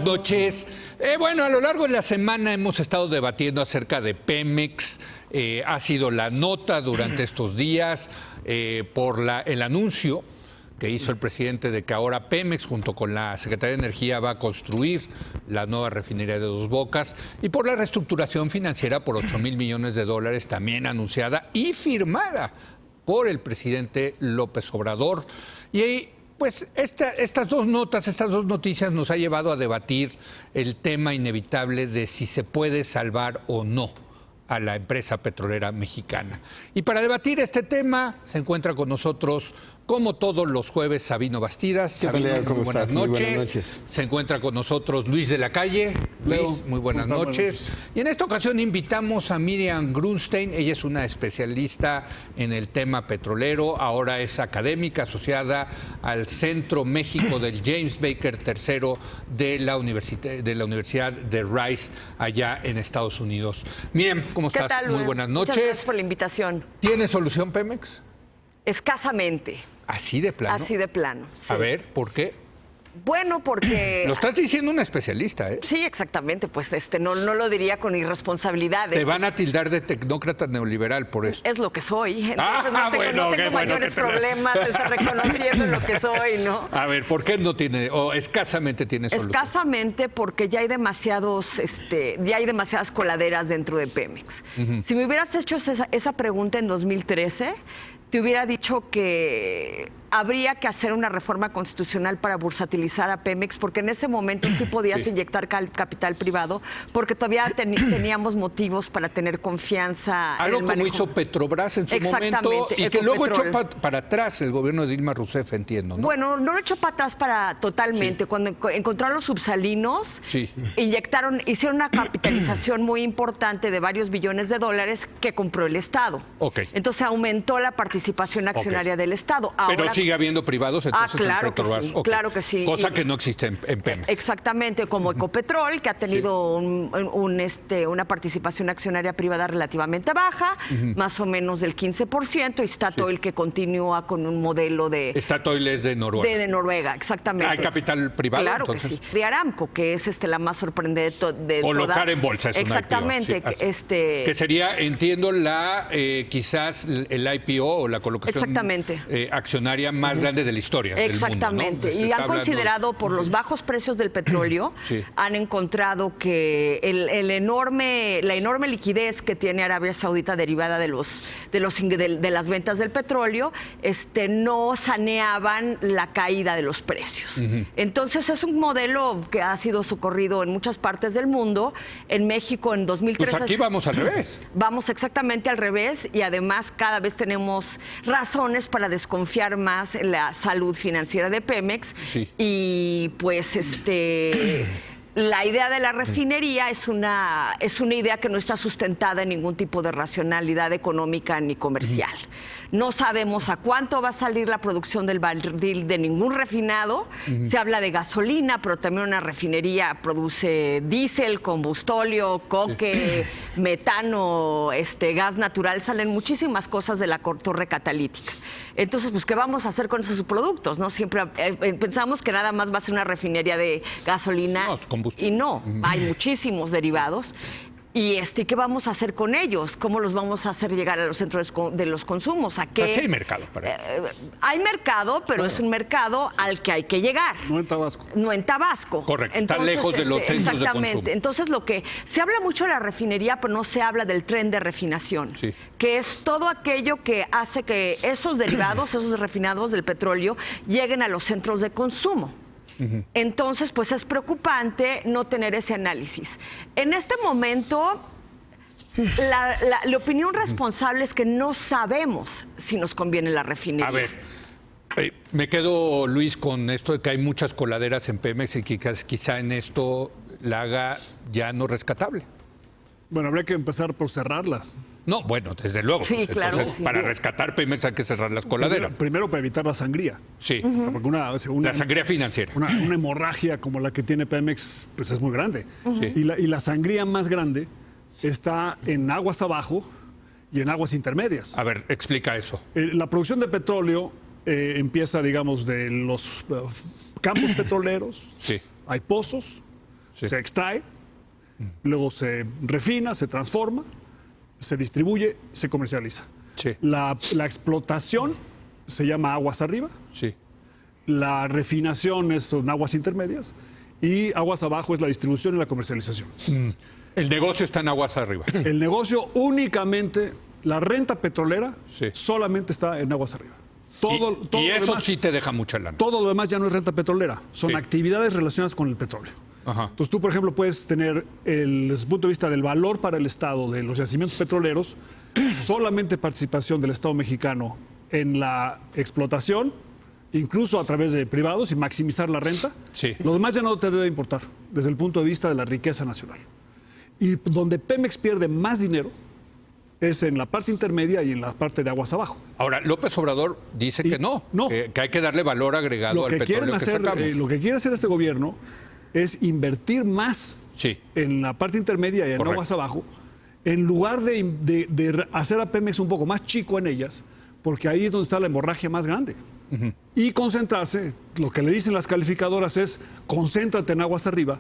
noches. Bueno, a lo largo de la semana hemos estado debatiendo acerca de Pemex. Ha sido la nota durante estos días por el anuncio que hizo el presidente de que ahora Pemex, junto con la Secretaría de Energía, va a construir la nueva refinería de Dos Bocas, y por la reestructuración financiera por $8,000 millones también anunciada y firmada por el presidente López Obrador. Y pues estas dos noticias nos ha llevado a debatir el tema inevitable de si se puede salvar o no a la empresa petrolera mexicana. Y para debatir este tema se encuentra con nosotros, como todos los jueves, Sabino Bastidas. Sabino, muy buenas noches. Se encuentra con nosotros Luis de la Calle. Luis, muy buenas noches. Y en esta ocasión invitamos a Miriam Grunstein. Ella es una especialista en el tema petrolero. Ahora es académica asociada al Centro México del James Baker III de la Universidad de Rice, allá en Estados Unidos. Miriam, ¿cómo estás? ¿Qué tal, muy buenas noches. Muchas gracias por la invitación. ¿Tiene solución Pemex? Escasamente. ¿Así de plano? Así de plano. Sí. A ver, ¿por qué? Bueno, porque... Lo estás diciendo una especialista, ¿eh? Sí, exactamente. Pues no lo diría con irresponsabilidad. Te van a tildar de tecnócrata neoliberal por eso. Es lo que soy. Entonces no tengo mayores problemas reconociendo lo que soy, ¿no? A ver, ¿por qué no tiene, o escasamente tiene solución? Escasamente porque ya hay demasiadas coladeras dentro de Pemex. Si me hubieras hecho esa pregunta en 2013, te hubiera dicho que habría que hacer una reforma constitucional para bursatilizar a Pemex, porque en ese momento sí podías inyectar capital privado, porque todavía teníamos motivos para tener confianza. Algo como hizo Petrobras en su momento, y que luego echó para atrás el gobierno de Dilma Rousseff, entiendo, ¿no? Bueno, no lo echó para atrás totalmente. Sí. Cuando encontraron los subsalinos, hicieron una capitalización muy importante de varios billones de dólares que compró el Estado. Entonces aumentó la participación accionaria del Estado. Pero sigue habiendo privados entonces claro en Petrobras. Que sí, claro que sí. Cosa que no existe en Pemex. Exactamente, como Ecopetrol, que ha tenido una participación accionaria privada relativamente baja, más o menos del 15%, y Statoil, que continúa con un modelo de... Statoil es de Noruega. De Noruega, exactamente. ¿Hay capital privado? Claro entonces? Que sí. De Aramco, que es la más sorprendente de colocar todas. En bolsa es exactamente, una IPO. Que sería, entiendo, quizás el IPO o la colocación accionaria más grande de la historia. Exactamente. Del mundo, ¿no? Y han considerado, por los bajos precios del petróleo, han encontrado que la enorme liquidez que tiene Arabia Saudita derivada de las ventas del petróleo, no saneaban la caída de los precios. Entonces es un modelo que ha sido socorrido en muchas partes del mundo. En México en 2013... Pues aquí vamos al revés. Vamos exactamente al revés, y además cada vez tenemos razones para desconfiar más en la salud financiera de Pemex. Y pues la idea de la refinería es una idea que no está sustentada en ningún tipo de racionalidad económica ni comercial. No sabemos a cuánto va a salir la producción del barril de ningún refinado. Se habla de gasolina, pero también una refinería produce diésel, combustóleo, coque, metano, gas natural. Salen muchísimas cosas de la torre catalítica. Entonces, pues, ¿qué vamos a hacer con esos productos? ¿No? Siempre pensamos que nada más va a ser una refinería de gasolina. Y no, hay muchísimos derivados. ¿Y qué vamos a hacer con ellos? ¿Cómo los vamos a hacer llegar a los centros de los consumos? ¿A qué? Pues sí hay mercado para ellos. Hay mercado, pero es un mercado al que hay que llegar. No en Tabasco. No en Tabasco. Correcto, está lejos de los centros de consumo. Entonces, se habla mucho de la refinería, pero no se habla del tren de refinación, que es todo aquello que hace que esos derivados, esos refinados del petróleo, lleguen a los centros de consumo. Entonces, pues es preocupante no tener ese análisis. En este momento, la opinión responsable es que no sabemos si nos conviene la refinería. A ver, me quedo, Luis, con esto de que hay muchas coladeras en Pemex y que quizá en esto la haga ya no rescatable. Bueno, habría que empezar por cerrarlas. No, bueno, desde luego. Sí, claro. Entonces, para rescatar Pemex hay que cerrar las coladeras. Primero para evitar la sangría. Sí. O sea, porque la sangría financiera. Una hemorragia como la que tiene Pemex, pues es muy grande. Y la sangría más grande está en aguas abajo y en aguas intermedias. A ver, explica eso. La producción de petróleo empieza, digamos, de los campos petroleros. Sí. Hay pozos. Se extrae, luego se refina, se transforma, se distribuye, se comercializa. Sí. La explotación se llama aguas arriba. Sí. La refinación son aguas intermedias y aguas abajo es la distribución y la comercialización. El negocio está en aguas arriba. El negocio únicamente, la renta petrolera, Sí. solamente está en aguas arriba. Y lo eso demás, sí te deja mucha lana. todo lo demás ya no es renta petrolera, son Sí. actividades relacionadas con el petróleo. Ajá. Entonces tú, por ejemplo, puedes tener, desde el punto de vista del valor para el Estado de los yacimientos petroleros, solamente participación del Estado mexicano en la explotación, incluso a través de privados y maximizar la renta. Sí. Lo demás ya no te debe importar desde el punto de vista de la riqueza nacional. Y donde Pemex pierde más dinero es en la parte intermedia y en la parte de aguas abajo. Ahora, López Obrador dice que no, no. que hay que darle valor agregado Lo al que, quieren petróleo que hacer, sacamos. lo que quiere hacer este gobierno es invertir más Sí. en la parte intermedia y en Correcto. aguas abajo, en lugar de hacer a Pemex un poco más chico en ellas, porque ahí es donde está la hemorragia más grande. Y concentrarse, lo que le dicen las calificadoras es, concéntrate en aguas arriba,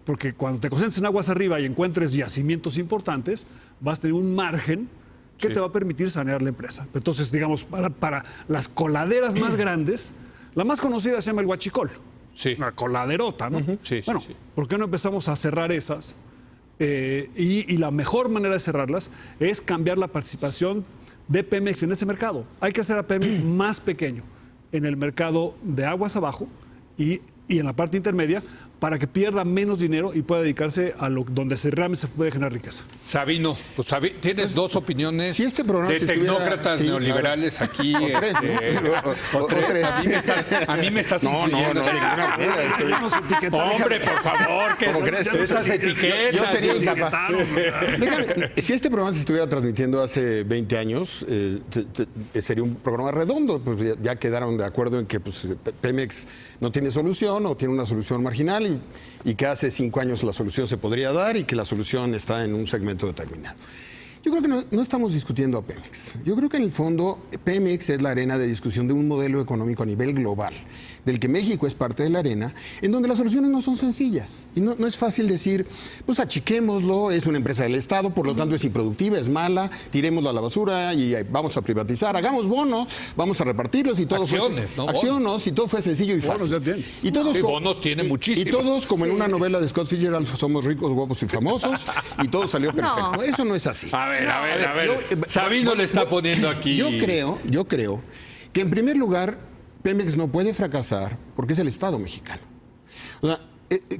porque cuando te concentres en aguas arriba y encuentres yacimientos importantes, vas a tener un margen que Sí. te va a permitir sanear la empresa. Entonces, digamos, para las coladeras más grandes, la más conocida se llama el Huachicol. Sí. Una coladerota, ¿no? Sí, sí, bueno, sí. ¿por qué no empezamos a cerrar esas? Y la mejor manera de cerrarlas es cambiar la participación de Pemex en ese mercado. Hay que hacer a Pemex más pequeño en el mercado de aguas abajo y en la parte intermedia para que pierda menos dinero y pueda dedicarse a donde realmente se puede generar riqueza. Sabino, pues tienes dos opiniones si este programa de se estuviera- tecnócratas sí, neoliberales claro. aquí. O tres, ¿no? O tres. A mí me estás No, incluyendo. de ninguna manera. Hombre, por favor, que ¿Cómo crees? esas etiquetas. Yo sería incapaz. Déjame, si este programa se estuviera transmitiendo hace 20 años, sería un programa redondo. Pues ya quedaron de acuerdo en que pues, Pemex no tiene solución o tiene una solución marginal y que hace 5 años la solución se podría dar y que la solución está en un segmento determinado. Yo creo que no estamos discutiendo a Pemex. Yo creo que en el fondo Pemex es la arena de discusión de un modelo económico a nivel global, del que México es parte de la arena, en donde las soluciones no son sencillas. Y no es fácil decir, pues achiquémoslo, es una empresa del Estado, por lo tanto es improductiva, es mala, tirémoslo a la basura y vamos a privatizar, hagamos bonos, vamos a repartirlos y todo Acciones, ¿no? acciones, y todo fue sencillo y fácil. Bonos ya tienen. Y todos Sí, bonos tiene muchísimo. Y todos, como en una novela de Scott Fitzgerald, somos ricos, guapos y famosos, y todo salió perfecto. No. Eso no es así. A ver. Sabino le está poniendo aquí. Yo creo que en primer lugar Pemex no puede fracasar porque es el Estado mexicano. O sea,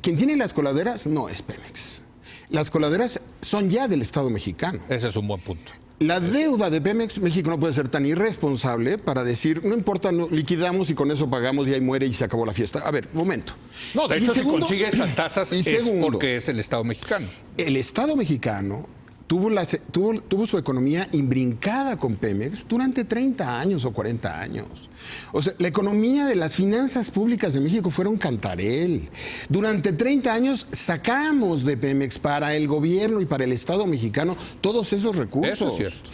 quien tiene las coladeras no es Pemex. Las coladeras son ya del Estado mexicano. Ese es un buen punto. La deuda de Pemex, México no puede ser tan irresponsable para decir, no importa, liquidamos y con eso pagamos y ahí muere y se acabó la fiesta. A ver, momento. No, de Y hecho, segundo- si consigue esas tasas y es segundo, porque es el Estado mexicano. el Estado mexicano tuvo su economía imbrincada con Pemex durante 30 años o 40 años. O sea, la economía de las finanzas públicas de México fueron cantarel. Durante 30 años sacamos de Pemex para el gobierno y para el Estado mexicano todos esos recursos. Eso es cierto.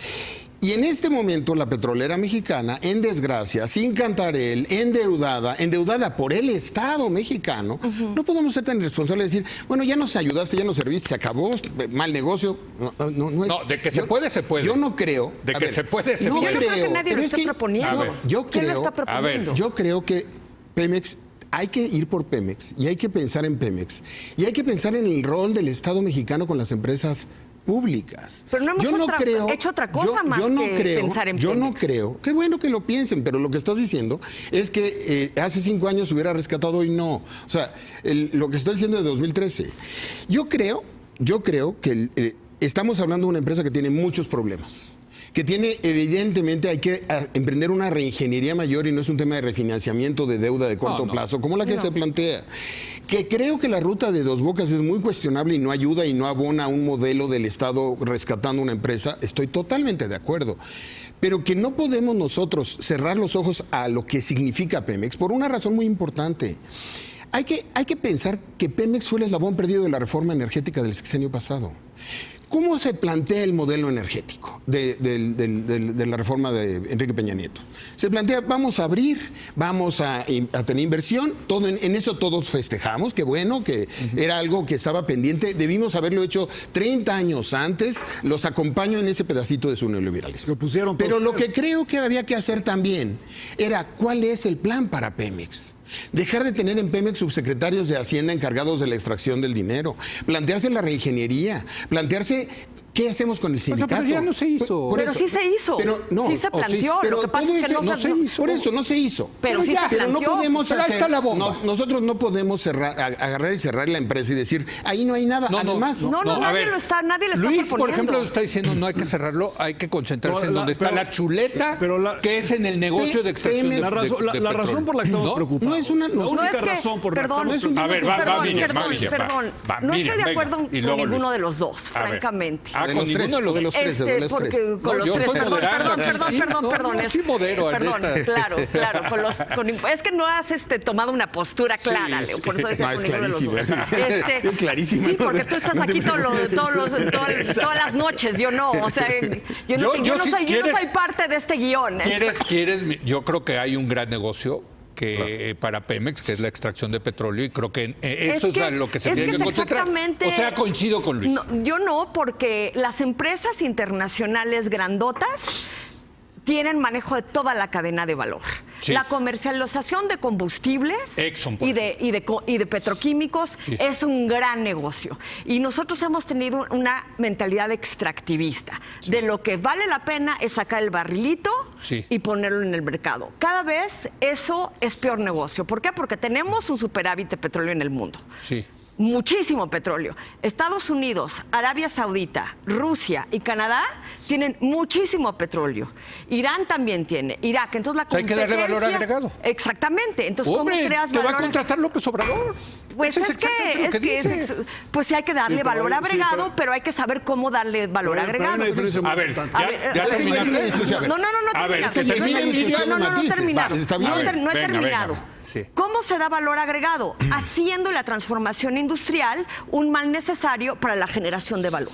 Y en este momento la petrolera mexicana, en desgracia, sin cantarel, endeudada por el Estado mexicano, no podemos ser tan irresponsables de decir, bueno, ya nos ayudaste, ya nos serviste, se acabó, mal negocio. No, de que se puede, se puede. Yo no creo. De a que ver, se puede, se no puede. Yo no creo que nadie pero lo es esté proponiendo. a ver, yo ¿Quién lo creo, está proponiendo? yo creo que Pemex, hay que ir por Pemex y hay que pensar en Pemex y hay que pensar en el rol del Estado mexicano con las empresas públicas. Pero no hemos hecho otra cosa más que pensar en Yo no Pemex. creo, qué bueno que lo piensen, pero lo que estás diciendo es que hace 5 años se hubiera rescatado y no. O sea, lo que está diciendo es de 2013. Yo creo que estamos hablando de una empresa que tiene muchos problemas, que tiene, evidentemente, hay que emprender una reingeniería mayor y no es un tema de refinanciamiento de deuda de corto plazo, como la que se plantea. Que creo que la ruta de Dos Bocas es muy cuestionable y no ayuda y no abona a un modelo del Estado rescatando una empresa, estoy totalmente de acuerdo. Pero que no podemos nosotros cerrar los ojos a lo que significa Pemex por una razón muy importante. Hay que pensar que Pemex fue el eslabón perdido de la reforma energética del sexenio pasado. ¿Cómo se plantea el modelo energético de la reforma de Enrique Peña Nieto? Se plantea, vamos a abrir, vamos a tener inversión, todo en eso todos festejamos, qué bueno, que era algo que estaba pendiente, debimos haberlo hecho 30 años antes, los acompaño en ese pedacito de su neoliberalismo. Lo pusieron Pero lo que ustedes. creo que había que hacer también era, ¿cuál es el plan para Pemex? Dejar de tener en Pemex subsecretarios de Hacienda encargados de la extracción del dinero, plantearse la reingeniería, plantearse qué hacemos con el sindicato. Pero ya no se hizo. Pero sí se hizo. Pero no, sí se planteó. pero Lo que pasa todo es que ese- no se hizo. Por eso no se hizo. Pero sí se Pero no planteó. podemos Pero ahí hacer, está la bomba. nosotros no podemos agarrar y cerrar la empresa y decir, ahí no hay nada. Además, No, a nadie ver, lo está Luis, proponiendo. por ejemplo, está diciendo no hay que cerrarlo, hay que concentrarse No, en donde está pero- la chuleta, pero que es en el negocio de extracción de, La razón, de la razón por la que estamos ¿No? preocupados. No es una- la no única es que- razón por la que perdón, estamos A ver, va, Perdón, Miriam, perdón, Miriam, perdón. va, No Miriam, estoy de venga. acuerdo Y con luego ninguno Luis. de los dos, A ver. francamente. Ah, de con los tres, ninguno de los o de los dos. tres, de los Porque tres. con No, los yo tres, estoy perdón, moderando perdón, aquí, perdón, sí, perdón, no, perdón. no, sí modero en Perdón, esta. claro. Es que no has tomado una postura clara, Leo, por eso decía No, con es ninguno de los dos. clarísima. Es clarísima. Sí, porque tú estás No te aquí preocupes. todas las noches, yo no. O sea, yo no si soy quieres- parte de este guión. ¿Quieres? Yo creo que hay un gran negocio para Pemex, que es la extracción de petróleo, y creo que eso es a lo que se tiene que concentrar. Exactamente. O sea, coincido con Luis. No, yo no, porque las empresas internacionales grandotas tienen manejo de toda la cadena de valor. Sí. La comercialización de combustibles Exxon, por y de petroquímicos Sí. es un gran negocio. Y nosotros hemos tenido una mentalidad extractivista. De lo que vale la pena es sacar el barrilito Sí. y ponerlo en el mercado. Cada vez eso es peor negocio. ¿Por qué? Porque tenemos un superávit de petróleo en el mundo. Sí. Muchísimo petróleo. Estados Unidos, Arabia Saudita, Rusia y Canadá tienen muchísimo petróleo. Irán también tiene, Irak. Entonces la O sea, hay que darle valor competencia- agregado. Exactamente. Entonces, Hombre, ¿cómo creas te va a valor? contratar López Obrador. Pues Eso es exactamente lo que dice. pues sí hay que darle Sí, pero valor sí, agregado, pero hay que saber cómo darle valor Pero hay agregado. una diferencia muy A ver, importante. ya esa es una terminaste. discusión. No, A ver, terminado. que termine No, Miriam. no, no he matices. terminado. Va, está bien. No A he ver, venga, terminado. venga. Sí. ¿Cómo se da valor agregado? Haciendo la transformación industrial un mal necesario para la generación de valor.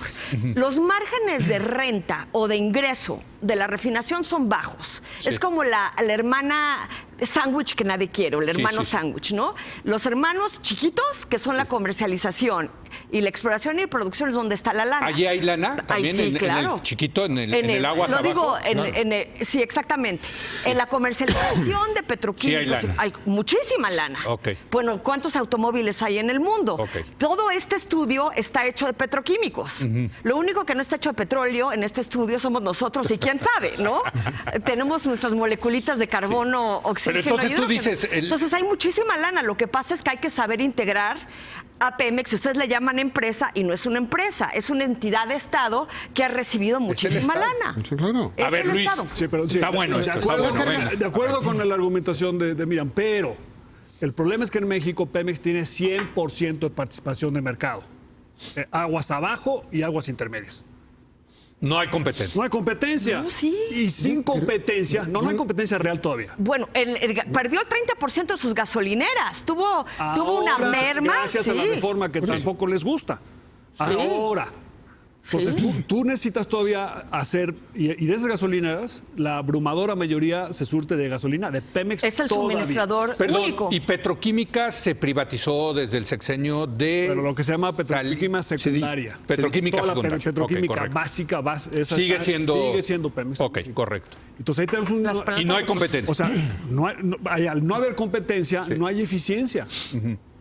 Los márgenes de renta o de ingreso de la refinación son bajos. Sí. Es como la hermana sándwich que nadie quiere, o el Sí, hermano sí, sí. sándwich, ¿no? Los hermanos chiquitos, que son la comercialización y la exploración y producción, es donde está la lana. Allí hay lana, también sí, en claro. el chiquito, en el agua Lo abajo. digo, Claro. sí, exactamente. En la comercialización de petroquímicos Sí hay lana. hay muchísima lana. Ok. Bueno, ¿cuántos automóviles hay en el mundo? Ok. Todo este estudio está hecho de petroquímicos. Lo único que no está hecho de petróleo en este estudio somos nosotros y quién sabe, ¿no? Tenemos nuestras moleculitas de carbono, oxígeno. entonces y tú hidrógeno. dices, Entonces hay muchísima lana. Lo que pasa es que hay que saber integrar a Pemex. Ustedes le llaman empresa y no es una empresa, es una entidad de Estado que ha recibido muchísima Estado. lana. Sí, claro. Es A ver, el Luis. Estado. Sí, pero sí, Está bueno de esto, está acuerdo, bueno, venga. de acuerdo con la argumentación de Miriam, pero el problema es que en México Pemex tiene 100% de participación de mercado. Aguas abajo y aguas intermedias. No hay competencia. No hay competencia. No, sí. Y sin competencia, no hay competencia real todavía. Bueno, perdió el 30% de sus gasolineras. Tuvo una Ahora, merma. Gracias a la sí. reforma que tampoco les gusta. Ahora. Entonces, tú necesitas todavía hacer, y de esas gasolineras, la abrumadora mayoría se surte de gasolina de Pemex. Es el todavía. suministrador Perdón, único. y Petroquímica se privatizó desde el sexenio de... Pero lo que se llama petroquímica secundaria. Petroquímica Toda la secundaria. petroquímica Ok, correcto. básica, esa Sigue siendo Pemex. Ok, correcto. Entonces ahí tenemos un... Las plantas- Y no hay competencia. O sea, al no haber competencia, no hay eficiencia.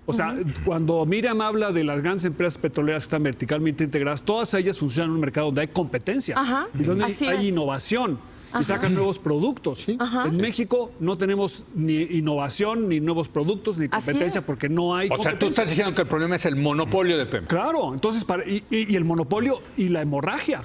O sea, cuando Miriam habla de las grandes empresas petroleras que están verticalmente integradas, todas ellas funcionan en un mercado donde hay competencia Ajá, y donde así hay es. innovación y sacan nuevos productos. En México no tenemos ni innovación, ni nuevos productos, ni Así competencia es. porque no hay O sea, tú competencia. estás diciendo que el problema es el monopolio de Pemex. Claro, entonces, y el monopolio y la hemorragia.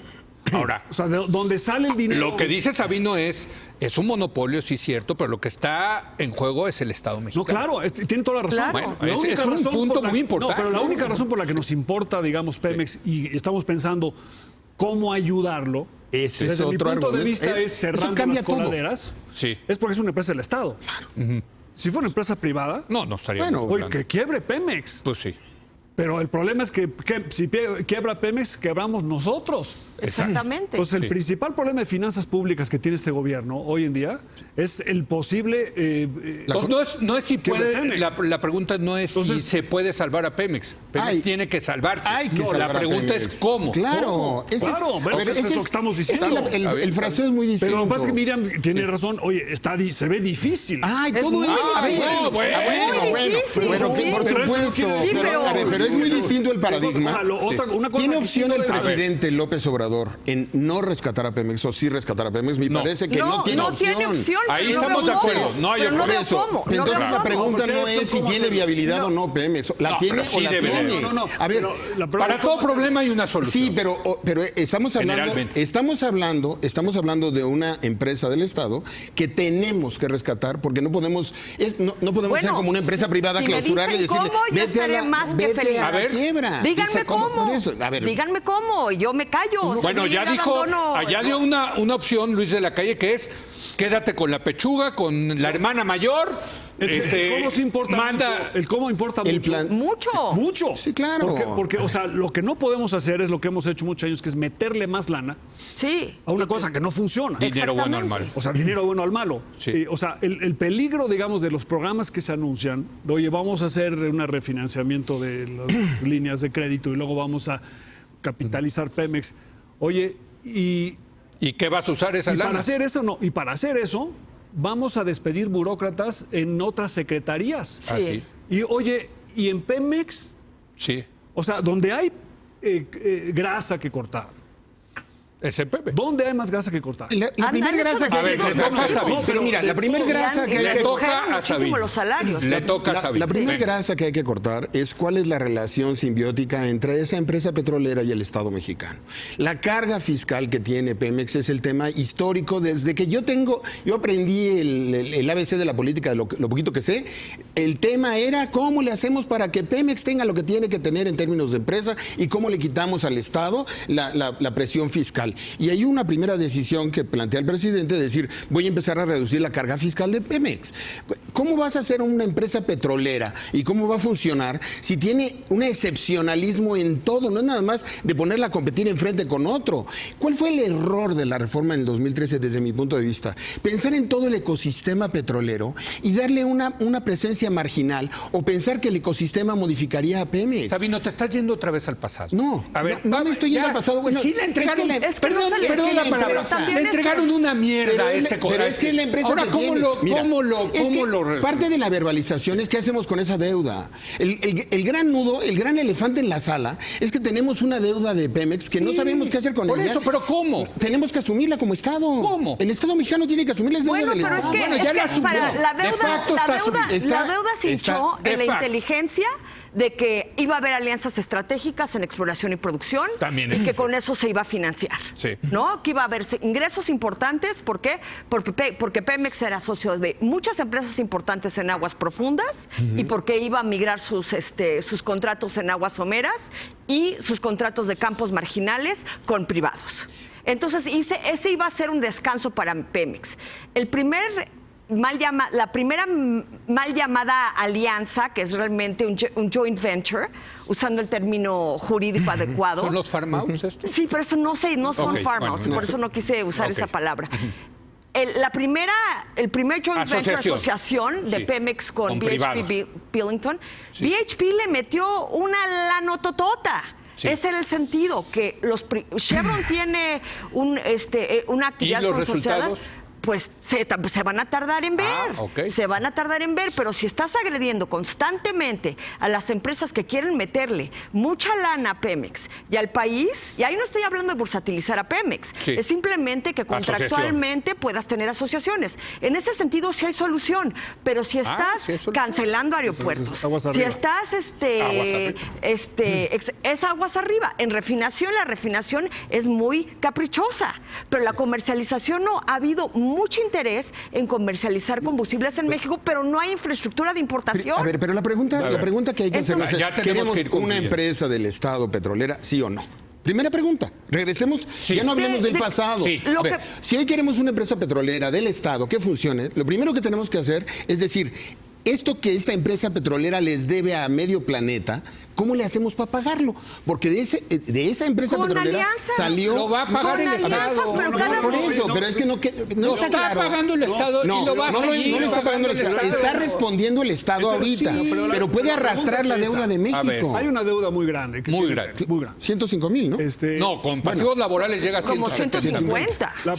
Ahora, O sea, de donde sale el dinero. lo que dice Sabino es un monopolio, sí es cierto, pero lo que está en juego es el Estado No, mexicano. claro, tiene toda la razón. Claro. Bueno, La es única un razón punto por la- muy importante. No, pero la única razón por la que nos importa, digamos, Pemex, y estamos pensando cómo ayudarlo, Ese es desde mi otro punto de argumento. vista, es Eso cerrando cambia las todo. coladeras, Sí. es porque es una empresa del Estado. Si fuera una empresa privada, No estaría Bueno, oye, que quiebre Pemex. Pues sí. Pero el problema es que si quiebra Pemex, quebramos nosotros. Exactamente. Entonces, el Sí. principal problema de finanzas públicas que tiene este gobierno hoy en día es el posible... Entonces, no es si que puede, Pemex. la pregunta no es si Entonces- se puede salvar a Pemex. Pemex Hay- tiene que salvarse. Hay que No, salvar la a pregunta Pemex. es cómo. Claro, ¿Cómo? ese es, Claro, a ver, eso es ese lo que estamos diciendo. Es que el fraseo es muy distinto. Pero lo que pasa es que Miriam tiene razón. Oye, se ve difícil. Ay, Es todo muy eso. A ver, difícil. No, bueno. bueno, Sí, por pero eso no supuesto. quiere decir- Sí, pero- a ver, pero es muy distinto el paradigma. Una cosa ¿Tiene que opción sí el no debe- presidente López Obrador en no rescatar a Pemex o sí rescatar a Pemex? Me No. parece que no, tiene opción. Ahí pero estamos no de acuerdo. veo No hay pero no Por veo eso. cómo. No Entonces veo la cómo. pregunta Porque no es si ¿cómo tiene se- viabilidad o no Pemex. ¿La No, tiene pero sí o la debe de tiene? haber. No, A ver, pero la pregunta Para es todo cómo se- problema hay una solución. sí, pero estamos Generalmente. hablando de una empresa del Estado que tenemos que rescatar porque no podemos no podemos ser como una empresa privada, si me clausurarla y dicen decirle cómo, yo vete a estaré la, más que vete feliz. a A la ver, quiebra. Díganme Dice cómo. cómo. Por eso, a ver. Díganme cómo. Yo me callo. Bueno, Si ya yo dijo, abandono- allá dio una opción Luis de la Calle que es quédate con la pechuga, con la hermana mayor. Es que el cómo sí importa manda. mucho. El cómo importa El mucho. plan- Mucho. Mucho. Sí, claro. Porque, o sea, lo que no podemos hacer es lo que hemos hecho muchos años, que es meterle más lana Sí. a una cosa que no funciona. Dinero bueno al Exactamente. malo. O sea, dinero bueno al malo. Sí. O sea, el peligro, digamos, de los programas que se anuncian, de, oye, vamos a hacer un refinanciamiento de las líneas de crédito y luego vamos a capitalizar Pemex. Oye, ¿Y qué vas a usar esa y lana? para hacer eso, no. Y para hacer eso, vamos a despedir burócratas en otras secretarías. Ah, sí. Y oye, y en Pemex, Sí. o sea, donde hay grasa que cortar, Ese Pepe. ¿dónde hay más grasa que cortar? La Han primera hecho grasa que A ver, hay que le toca a cortar. Sabino. No, pero mira, la primera grasa que Y hay le que toca redujeron a muchísimo Sabino. los salarios. Le toca a La Sabino. primera Venga. grasa que hay que cortar es cuál es la relación simbiótica entre esa empresa petrolera y el Estado mexicano. La carga fiscal que tiene Pemex es el tema histórico desde que yo aprendí el ABC de la política, de lo poquito que sé. El tema era cómo le hacemos para que Pemex tenga lo que tiene que tener en términos de empresa y cómo le quitamos al Estado la presión fiscal. Y hay una primera decisión que plantea el presidente de decir, voy a empezar a reducir la carga fiscal de Pemex. ¿Cómo vas a hacer una empresa petrolera y cómo va a funcionar si tiene un excepcionalismo en todo? No es nada más de ponerla a competir enfrente con otro. ¿Cuál fue el error de la reforma en el 2013 desde mi punto de vista? Pensar en todo el ecosistema petrolero y darle una presencia marginal o pensar que el ecosistema modificaría a Pemex. Sabino, te estás yendo otra vez al pasado. No, no me estoy yendo al pasado. Bueno, sí le entregaron, es que no perdón, se le- perdón es que la la palabra, empresa- le entregaron una mierda a este pero es que la empresa Ahora, que ¿cómo tienes, mira, es que lo parte de la verbalización es qué hacemos con esa deuda. El gran nudo, el gran elefante en la sala es que tenemos una deuda de Pemex que no sabemos qué hacer con por ella. eso, pero ¿cómo? Tenemos que asumirla como Estado. ¿Cómo? El Estado mexicano tiene que asumir la deuda Bueno, del pero es Estado. que, Bueno, ya la asumió. la De deuda, facto está asumida. la deuda se Está- hinchó de en la facto. inteligencia de que iba a haber alianzas estratégicas en exploración y producción También y es que cierto. con eso se iba a financiar. Sí. ¿No? Que iba a haber ingresos importantes. ¿Por qué? Porque Pemex era socio de muchas empresas importantes en aguas profundas y porque iba a migrar sus contratos en aguas someras y sus contratos de campos marginales con privados. Entonces, ese iba a ser un descanso para Pemex. La primera mal llamada alianza, que es realmente un joint venture, usando el término jurídico adecuado. ¿Son los farm outs estos? Sí, pero eso no son Ok, farm bueno, outs, no por sé. eso no quise usar Ok. esa palabra. El primer joint venture asociación de Sí. Pemex con Con BHP privados. Billington, Sí. BHP le metió una lanototota. Sí. Ese era el sentido, que Chevron tiene una actividad ¿Y los consorciada. resultados? Pues se van a tardar en ver. Ah, ok. Se van a tardar en ver, pero si estás agrediendo constantemente a las empresas que quieren meterle mucha lana a Pemex y al país, y ahí no estoy hablando de bursatilizar a Pemex, Sí. es simplemente que contractualmente puedas tener asociaciones. En ese sentido sí hay solución, pero si estás sí hay solución. cancelando aeropuertos, Entonces, aguas si arriba. estás es aguas arriba. En refinación, la refinación es muy caprichosa, pero la comercialización no. Ha habido mucho interés en comercializar combustibles en México, pero no hay infraestructura de importación. A ver, pero la pregunta que hay que hacernos Ya es, tenemos ¿queremos que ir una concluyendo. empresa del Estado petrolera, sí o no? Primera pregunta. Regresemos, Sí. ya no hablemos del De- pasado. Sí. A ver, si hoy queremos una empresa petrolera del Estado que funcione, lo primero que tenemos que hacer es decir, esto que esta empresa petrolera les debe a medio planeta, ¿cómo le hacemos para pagarlo? Porque de esa empresa Con petrolera alianzas. salió... Lo va a pagar el Estado. Por eso, pero es que no Lo está está claro. pagando el Estado y lo va a seguir no lo está pagando el Estado. Está respondiendo el Estado ahorita, sí, pero puede la arrastrar pregunta la es deuda esa. de A ver, México. Hay una deuda muy grande. Muy grande. Muy grande. 105,000, ¿no? No, con pasivos laborales llega a Como 170. 150. La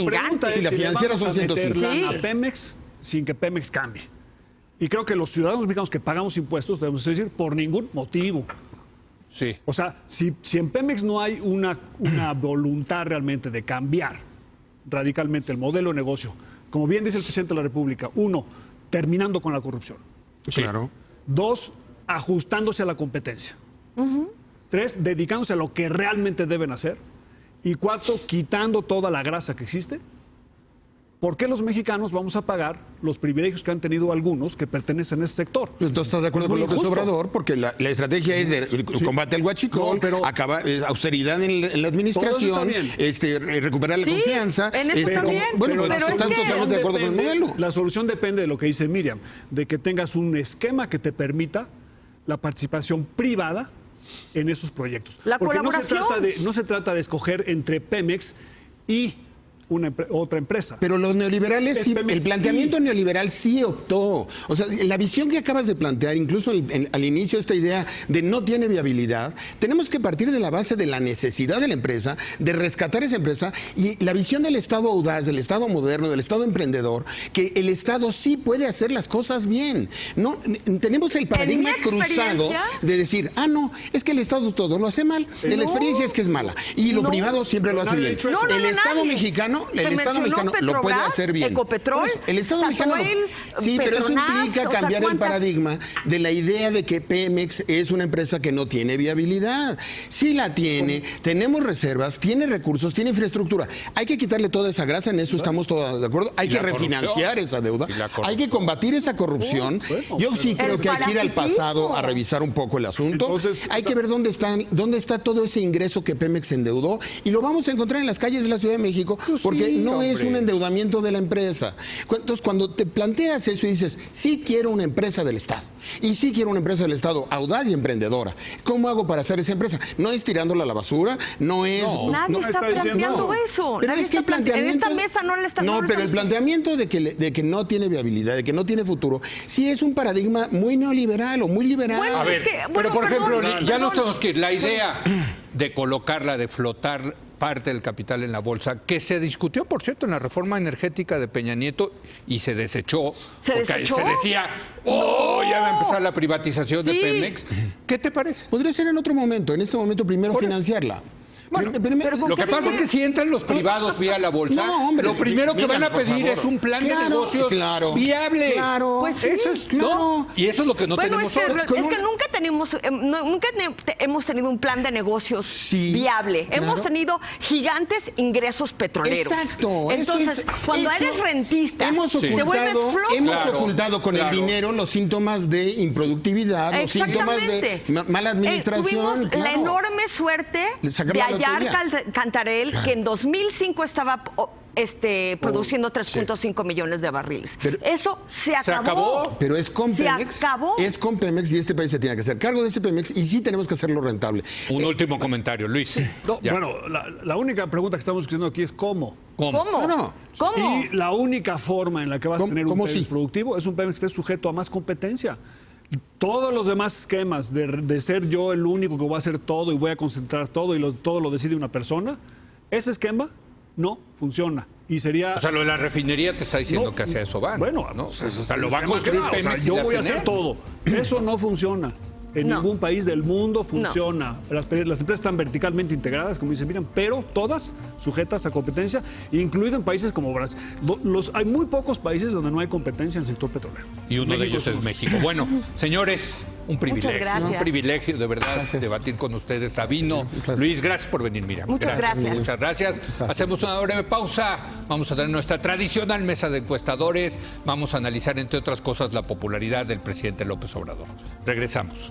pregunta Sí, es la si le financiera vamos son a meter 105. lana Sí. a Pemex sin que Pemex cambie. Y creo que los ciudadanos mexicanos que pagamos impuestos, debemos decir, por ningún motivo. Sí. O sea, si en Pemex no hay una voluntad realmente de cambiar radicalmente el modelo de negocio, como bien dice el presidente de la República, 1, terminando con la corrupción. Claro. 2, ajustándose a la competencia. 3, dedicándose a lo que realmente deben hacer. Y 4, quitando toda la grasa que existe. ¿Por qué los mexicanos vamos a pagar los privilegios que han tenido algunos que pertenecen a ese sector? Pues entonces estás de acuerdo Es con muy López injusto. Obrador, porque la estrategia es de combate al huachicol, No, pero- austeridad en la administración, Todo eso recuperar la Sí, confianza. en eso está bien, Bueno, pero pues es están que- totalmente de acuerdo con el modelo. La solución depende de lo que dice Miriam, de que tengas un esquema que te permita la participación privada en esos proyectos. La Porque colaboración. no se trata de escoger entre Pemex y otra empresa. Pero los neoliberales, Es sí, Pemex el planteamiento neoliberal sí optó. O sea, la visión que acabas de plantear, incluso al inicio, esta idea de no tiene viabilidad, tenemos que partir de la base de la necesidad de la empresa, de rescatar esa empresa y la visión del Estado audaz, del Estado moderno, del Estado emprendedor, que el Estado sí puede hacer las cosas bien. No, tenemos el paradigma mi cruzado experiencia- de decir, no, es que el Estado todo lo hace mal, de la experiencia es que es mala y lo No. privado siempre lo hace Nadie ha bien. dicho eso. El Estado nadie. mexicano, Se el Estado mencionó mexicano lo puede Petrobras, hacer bien. Ecopetrol, Por eso, el Estado mexicano Statoil, sí, pero eso Petronas, implica o sea, cambiar el ¿cuántas? paradigma de la idea de que Pemex es una empresa que no tiene viabilidad. Sí la tiene, tenemos reservas, tiene recursos, tiene infraestructura. Hay que quitarle toda esa grasa, en eso estamos todos de acuerdo. Hay Y que la corrupción. refinanciar esa deuda. Y la corrupción. Hay que combatir esa corrupción. Bueno, Yo sí creo El que hay que ir al parasitismo. pasado a revisar un poco el asunto. Entonces, hay que ver dónde está todo ese ingreso que Pemex endeudó y lo vamos a encontrar en las calles de la Ciudad de México porque sí, no es hombre. un endeudamiento de la empresa. Entonces, cuando te planteas eso y dices, sí quiero una empresa del Estado y sí quiero una empresa del Estado audaz y emprendedora, ¿cómo hago para hacer esa empresa? No es tirándola a la basura, no es... Nadie no está está diciendo- planteando no. eso. Pero Nadie es que está el en esta planteamiento- mesa no le está No, le pero el están- planteamiento de que no tiene viabilidad, de que no tiene futuro, sí es un paradigma muy neoliberal o muy liberal. Bueno, A ver, es que, pero bueno, por ejemplo, perdón, ya nos perdón. tenemos que ir. La idea de colocarla, de flotar parte del capital en la bolsa, que se discutió, por cierto, en la reforma energética de Peña Nieto y se desechó. ¿Se porque desechó? se decía, ya va a empezar la privatización de Sí. Pemex. ¿Qué te parece? Podría ser en otro momento, en este momento primero financiarla. Bueno, Primero- ¿con Lo que qué pasa es dinero? que si entran los privados vía la bolsa, No, hombre, lo primero que mira, van a por pedir favor. es un plan de Claro, negocios claro, viable. claro. Pues sí. Eso es, Claro. ¿no? Y eso es lo que no Bueno, tenemos es que, hoy. es que nunca tenemos, hemos tenido un plan de negocios Sí, viable. claro. Hemos tenido gigantes ingresos petroleros. Exacto. eso Entonces, es- cuando eso- eres rentista, hemos te vuelves ocultado, flojo. hemos Claro, ocultado con claro. el dinero los síntomas de improductividad, los síntomas de Exactamente. mala administración. Tuvimos la claro. enorme suerte De sacar de la hallar lotería. Cantarell, que en 2005 estaba produciendo 3.5 millones de barriles. Pero- Eso se acabó. acabó. Pero es con Se Pemex. acabó. Es con Pemex y este país se tiene que hacer cargo de ese Pemex y sí tenemos que hacerlo rentable. Un último comentario, Luis. No, Ya. bueno, la única pregunta que estamos discutiendo aquí es cómo. ¿Cómo? ¿Cómo? No. ¿Cómo? Y la única forma en la que vas a ¿Cómo- tener un cómo Pemex sí? productivo es un Pemex que esté sujeto a más competencia. Todos los demás esquemas de ser yo el único que voy a hacer todo y voy a concentrar todo y todo lo decide una persona, ese esquema no funciona. Y sería... O sea, lo de la refinería te está diciendo No, que hacia eso van. Bueno, ¿no? pues, O ese es sea, el lo va a esquema construir que va. O sea, Pemex. y yo la voy a hacer CNE. todo. Eso no funciona. En No. ningún país del mundo funciona. Las empresas están verticalmente integradas, como dice Miriam, pero todas sujetas a competencia, incluido en países como Brasil. Hay muy pocos países donde no hay competencia en el sector petrolero. Y uno de México ellos es uno. México. Bueno, señores, un privilegio. gracias. Un privilegio, de verdad, Gracias. debatir con ustedes. Sabino, placer. Luis, gracias por venir, Miriam. Muchas gracias. Muchas gracias. Hacemos una breve pausa. Vamos a tener nuestra tradicional mesa de encuestadores. Vamos a analizar, entre otras cosas, la popularidad del presidente López Obrador. Regresamos.